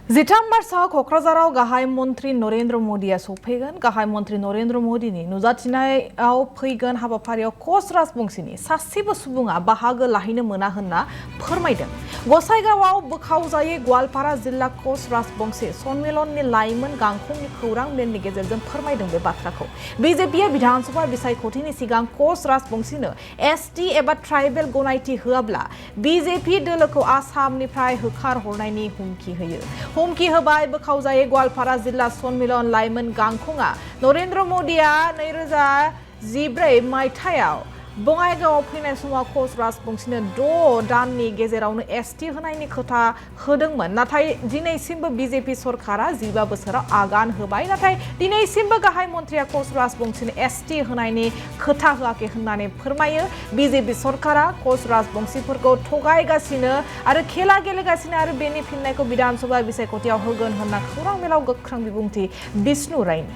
जिथाम मार्चआव क'क्राझाराव गाहाय मन्त्री नरेन्द्र मोदीआ सौफैगोन। गाहाय मन्त्री नरेन्द्र मोदीनि नुजाथिनायाव फैगोन हाबाफारियाव कच राजबंशीनि सासेबो सुबुङा बाहागो लाहैनो मोना होनना फोरमायदों। गसाइगावआव बोखावजायै गवालपारा जिल्ला कच राजबंशी सन्मेलननि लाइमोन गांखंनि खौरां मेलनि गेजेरजों फोरमायदों बे बाथ्राखौ। बिजेपिआ विधानसभा बिसायख'थिनि सिगां कच राजबंशीनो एसटि एबा ट्राइबेल गनायथि होआब्ला बिजेपि दोलोखौ आसामनिफ्राय होखारहरनायनि हुमखि होयो। हुमखि होबाय बोखावजायै गवालपारा जिल्ला सन्मेलन लाइमोन गांखंआ। नरेन्द्र मोदीआ 2014 मायथाइयाव बङाइगावआव फैनाय समाव कच राजबंशीनो 6 दाननि गेजेरावनो एसटि होनायनि खोथा होदोंमोन। नाथाय दिनैसिमबो बिजेपि सरकारा 15 बोसोराव आगान होबाय। नाथाय दिनैसिमबो गाहाय मन्त्रिया कच राजबंशीनो एसटि होनायनि खोथा होआखै होननानै फोरमायो। बिजेपि सरकारा कच राजबंशीफोरखौ थगायगासिनो आरो खेला गेलेगासिनो आरो बेनि फिननायखौ विधानसभा बिसायख'थियाव होगोन होनना खौरां मेलाव गोख्रों बिबुंथि बिष्णु रायनि।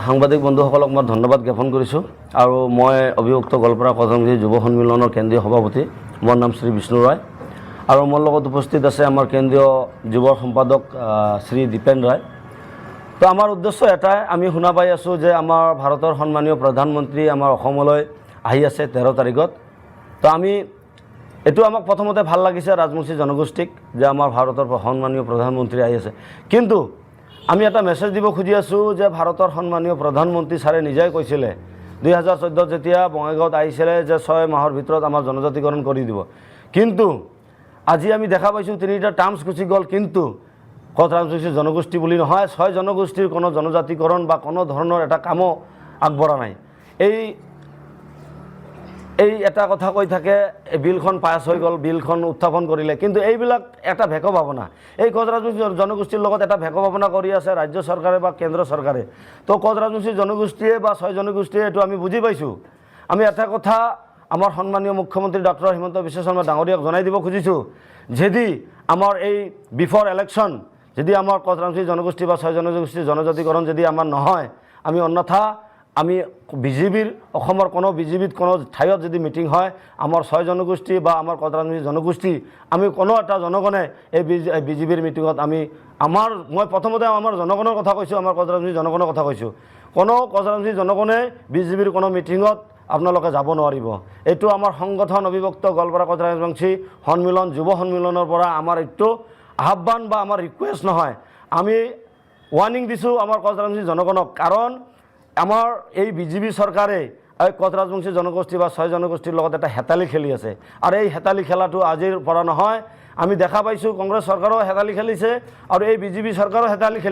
সাংবাদিক বন্ধুসকলক মই ধন্যবাদ জ্ঞাপন কৰিছোঁ আৰু মই অভিযুক্ত গোৱালপাৰা কচ ৰাজবংশী যুৱ সন্মিলনৰ কেন্দ্ৰীয় সভাপতি। মোৰ নাম শ্ৰী বিষ্ণু ৰায় আৰু মোৰ লগত উপস্থিত আছে আমাৰ কেন্দ্ৰীয় যুৱ সম্পাদক শ্ৰী দীপেন ৰায়। তো আমাৰ উদ্দেশ্য এটাই, আমি শুনা পাই আছোঁ যে আমাৰ ভাৰতৰ সন্মানীয় প্ৰধানমন্ত্ৰী আমাৰ অসমলৈ আহি আছে 13 তাৰিখত। তো আমি এইটো আমাক প্ৰথমতে ভাল লাগিছে ৰাজবংশী জনগোষ্ঠীক যে আমাৰ ভাৰতৰ সন্মানীয় প্ৰধানমন্ত্ৰী আহি আছে। কিন্তু আমি এটা মেছেজ দিব খুজি আছোঁ যে ভাৰতৰ সন্মানীয় প্ৰধানমন্ত্ৰী ছাৰে নিজেই কৈছিলে 2014 যেতিয়া বঙাইগাঁৱত আহিছিলে যে 6 মাহৰ ভিতৰত আমাৰ জনজাতিকৰণ কৰি দিব। কিন্তু আজি আমি দেখা পাইছোঁ 3টা টাৰ্মছ গুচি গ'ল, কিন্তু কচ ৰাজবংশী জনগোষ্ঠী বুলি নহয়, 6 জনগোষ্ঠীৰ কোনো জনজাতিকৰণ বা কোনো ধৰণৰ এটা কামো আগবঢ়া নাই। এই এটা কথা কৈ থাকে বিলখন পাছ হৈ গ'ল, বিলখন উত্থাপন কৰিলে, কিন্তু এইবিলাক এটা ভেক ভাৱনা। এই কচ ৰাজবংশী জনগোষ্ঠীৰ লগত এটা ভেক ভাৱনা কৰি আছে ৰাজ্য চৰকাৰে বা কেন্দ্ৰ চৰকাৰে। তো কচ ৰাজবংশী জনগোষ্ঠীয়ে বা 6 জনগোষ্ঠীয়ে এইটো আমি বুজি পাইছোঁ। আমি এটা কথা আমাৰ সন্মানীয় মুখ্যমন্ত্ৰী ডক্টৰ হিমন্ত বিশ্ব শৰ্মা ডাঙৰীয়াক জনাই দিব খুজিছোঁ, যদি আমাৰ এই বিফৰ ইলেকশ্যন যদি আমাৰ কচ ৰাজবংশী জনগোষ্ঠী বা 6 জনগোষ্ঠীৰ জনজাতিকৰণ যদি আমাৰ নহয়, আমি অন্যথা আমি বিজেপিৰ অসমৰ কোনো বিজেপিত কোনো ঠাইত যদি মিটিং হয় আমাৰ 6 জনগোষ্ঠী বা আমাৰ কচ ৰাজবংশী জনগোষ্ঠী আমি কোনো এটা জনগণে এই বিজেপিৰ মিটিঙত মই প্ৰথমতে আমাৰ জনগণৰ কথা কৈছোঁ, আমাৰ কচ ৰাজবংশী জনগণৰ কথা কৈছোঁ। কোনো কচ ৰাজবংশী জনগণে বিজেপিৰ কোনো মিটিঙত আপোনালোকে যাব নোৱাৰিব। এইটো আমাৰ সংগঠন অবিভক্ত গোৱালপাৰা কচ ৰাজবংশী সন্মিলন যুৱ সন্মিলনৰ পৰা আমাৰ এইটো আহ্বান বা আমাৰ ৰিকুৱেষ্ট নহয়, আমি ৱাৰ্ণিং দিছোঁ আমাৰ কচ ৰাজবংশী জনগণক। কাৰণ আমাৰ এই বিজেপি চৰকাৰে এই কচ ৰাজবংশী জনগোষ্ঠী বা 6 জনগোষ্ঠীৰ লগত এটা হেতালি খেলি আছে। আৰু এই হেতালি খেলাটো আজিৰ পৰা নহয়, আমি দেখা পাইছোঁ কংগ্ৰেছ চৰকাৰেও হেতালি খেলিছে আৰু এই বিজেপি চৰকাৰেও হেতালি খেলিছে।